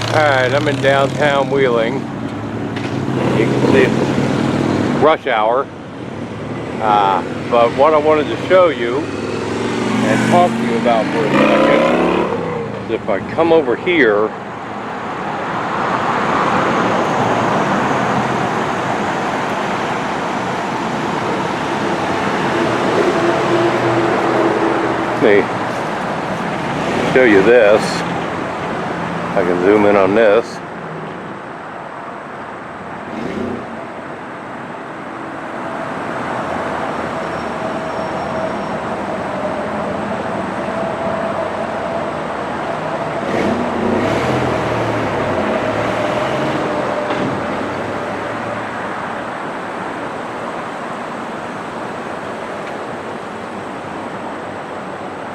Alright, I'm in downtown Wheeling. You can see it's rush hour. But what I wanted to show you and talk to you about for a second is if I come over here, let me show you this. I can zoom in on this.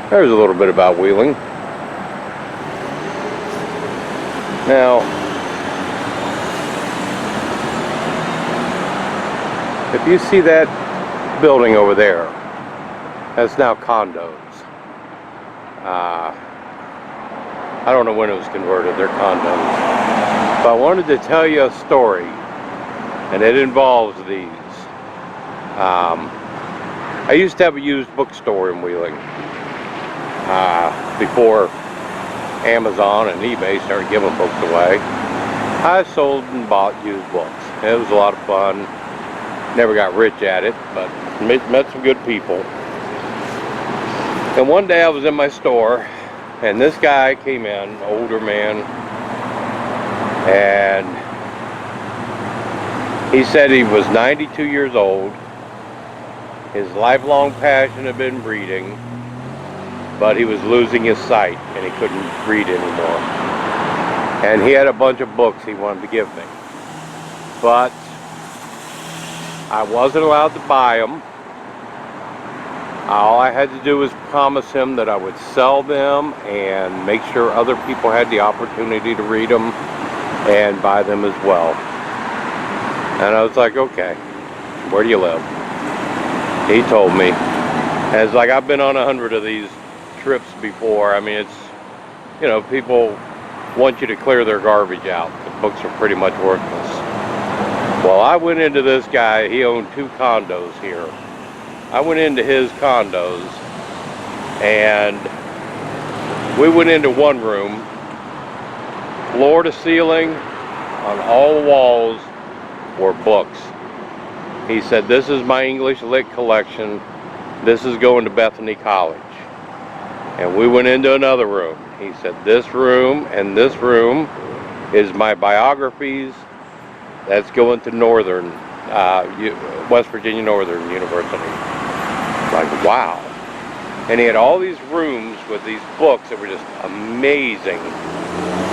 There's a little bit about Wheeling. Now, if you see that building over there, that's now condos. I don't know when it was converted, they're condos. But I wanted to tell you a story, and it involves these. I used to have a used bookstore in Wheeling. Before Amazon and eBay started giving books away, I sold and bought used books. It was a lot of fun. Never got rich at it, but met some good people. And one day I was in my store, and this guy came in, an older man, and he said he was 92 years old. His lifelong passion had been reading, but he was losing his sight and he couldn't read anymore. And he had a bunch of books he wanted to give me, but I wasn't allowed to buy them. All I had to do was promise him that I would sell them and make sure other people had the opportunity to read them and buy them as well. And I was like, okay, where do you live? He told me. And it's like, I've been on 100 of these trips before. I mean, it's, you know, people want you to clear their garbage out. The books are pretty much worthless. Well, I went into this guy, he owned 2 condos here. I went into his condos and we went into one room, floor to ceiling, on all the walls were books. He said, this is my English Lit collection. This is going to Bethany College. And we went into another room. He said, this room and this room is my biographies. That's going to Northern, West Virginia Northern University. Like, wow. And he had all these rooms with these books that were just amazing.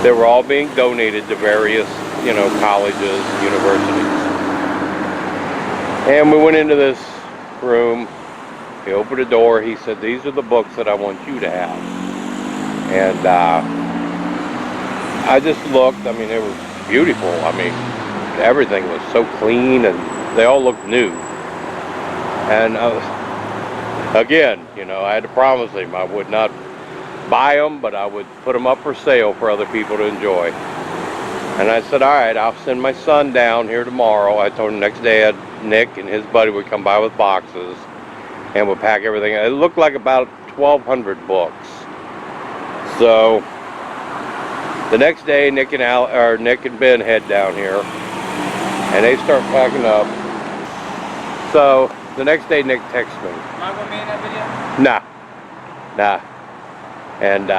They were all being donated to various, you know, colleges, universities. And we went into this room. He opened a door. He said, these are the books that I want you to have. And I just looked. I mean, it was beautiful. I mean, everything was so clean and they all looked new. And again, you know, I had to promise him I would not buy them, but I would put them up for sale for other people to enjoy. And I said, all right, I'll send my son down here tomorrow. I told him next day Nick and his buddy would come by with boxes and we'll pack everything. It looked like about 1,200 books. So the next day, Nick and Ben head down here, and they start packing up. So the next day, Nick texts me. Am I gonna be in that video? Nah. And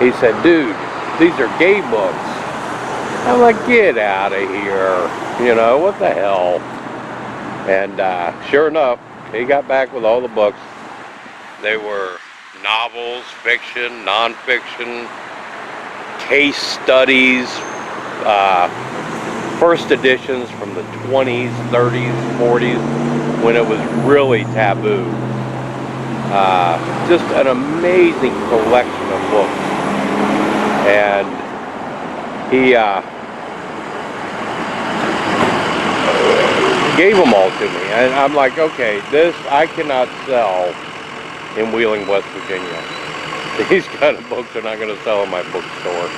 he said, dude, these are gay books. I'm like, get out of here. You know, what the hell? And sure enough, he got back with all the books. They were novels, fiction, non-fiction, case studies, first editions from the 20s, 30s, 40s, when it was really taboo. Just an amazing collection of books. And he gave them all to me, and I'm like, okay, this I cannot sell in Wheeling, West Virginia. These kind of books are not going to sell in my bookstore.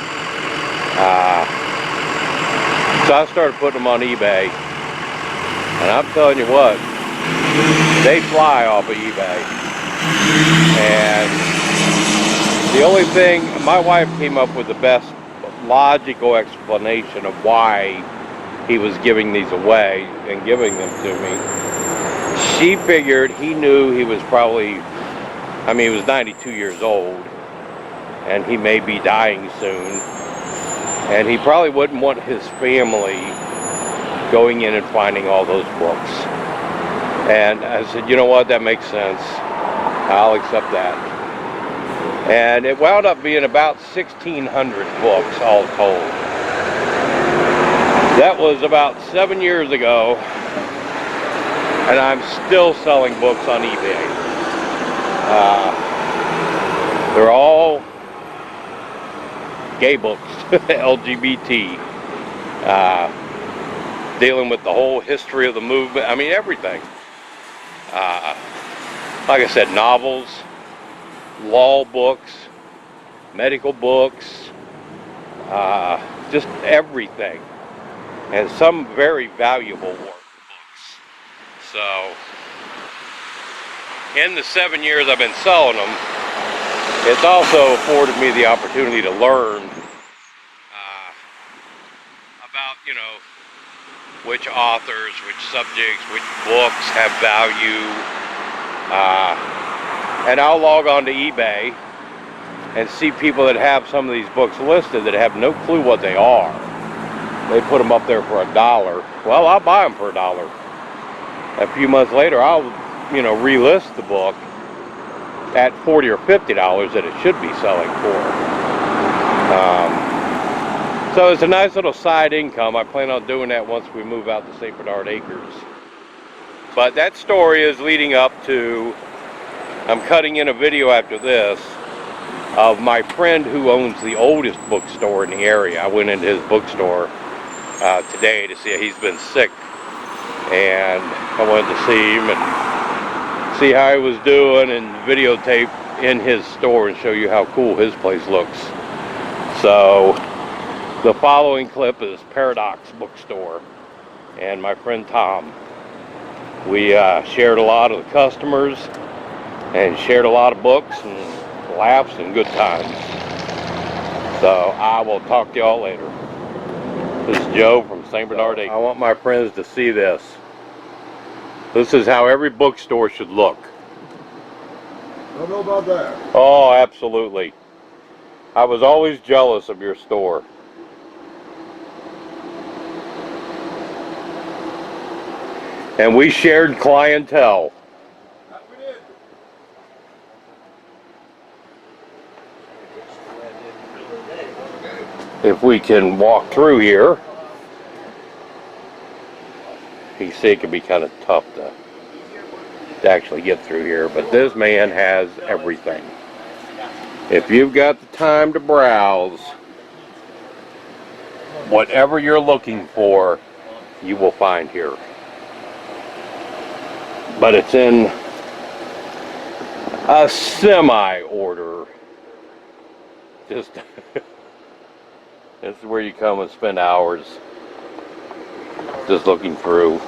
So I started putting them on eBay, and I'm telling you what, they fly off of eBay. And the only thing, my wife came up with the best logical explanation of why he was giving these away and giving them to me. She figured he knew he was probably, I mean, he was 92 years old, and he may be dying soon, and he probably wouldn't want his family going in and finding all those books. And I said, you know what, that makes sense. I'll accept that. And it wound up being about 1,600 books all told. That was about 7 years ago, and I'm still selling books on eBay. They're all gay books, LGBT, dealing with the whole history of the movement. I mean, everything. Like I said, novels, law books, medical books, just everything. And some very valuable books. So, in the 7 years I've been selling them, it's also afforded me the opportunity to learn about, you know, which authors, which subjects, which books have value. And I'll log on to eBay and see people that have some of these books listed that have no clue what they are. They put them up there for $1. Well, I'll buy them for $1. A few months later, I'll, you know, relist the book at $40 or $50 that it should be selling for. So it's a nice little side income. I plan on doing that once we move out to St. Bernard Acres. But that story is leading up to, I'm cutting in a video after this, of my friend who owns the oldest bookstore in the area. I went into his bookstore today to see, he's been sick, and I wanted to see him and see how he was doing and videotape in his store and show you how cool his place looks. So the following clip is Paradox Bookstore and my friend Tom. We shared a lot of the customers and shared a lot of books and laughs and good times. So I will talk to y'all later. This is Joe from St. Bernard Acres. I want my friends to see this. This is how every bookstore should look. Don't know about that. Oh, absolutely. I was always jealous of your store. And we shared clientele. That we did. If we can walk through here, you see it can be kind of tough to actually get through here, but this man has everything. If you've got the time to browse, whatever you're looking for, you will find here. But it's in a semi-order. Just this is where you come and spend hours just looking through.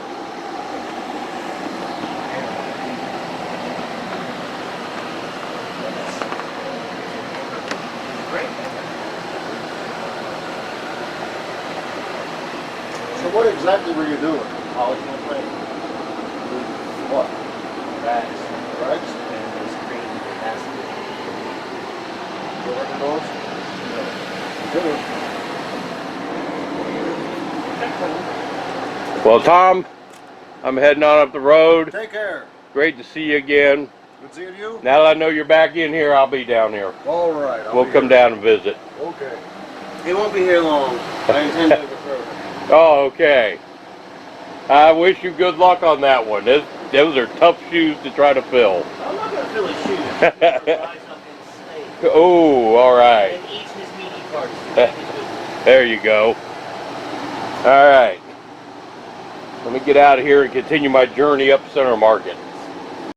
So what exactly were you doing? College one play. What? Rags. Rags? And there's green acid. You working those? Good. Well, Tom, I'm heading on up the road. Take care. Great to see you again. Good seeing you. Now that I know you're back in here, I'll be down here. All right. We'll come down and visit. Okay. He won't be here long. I intend to refer. Oh, okay. I wish you good luck on that one. Those are tough shoes to try to fill. I'm not going to fill his shoes. I'm going to rise up and slay. Oh, all right. And eat his meaty parts. To make his business. There you go. All right. Let me get out of here and continue my journey up Center Market.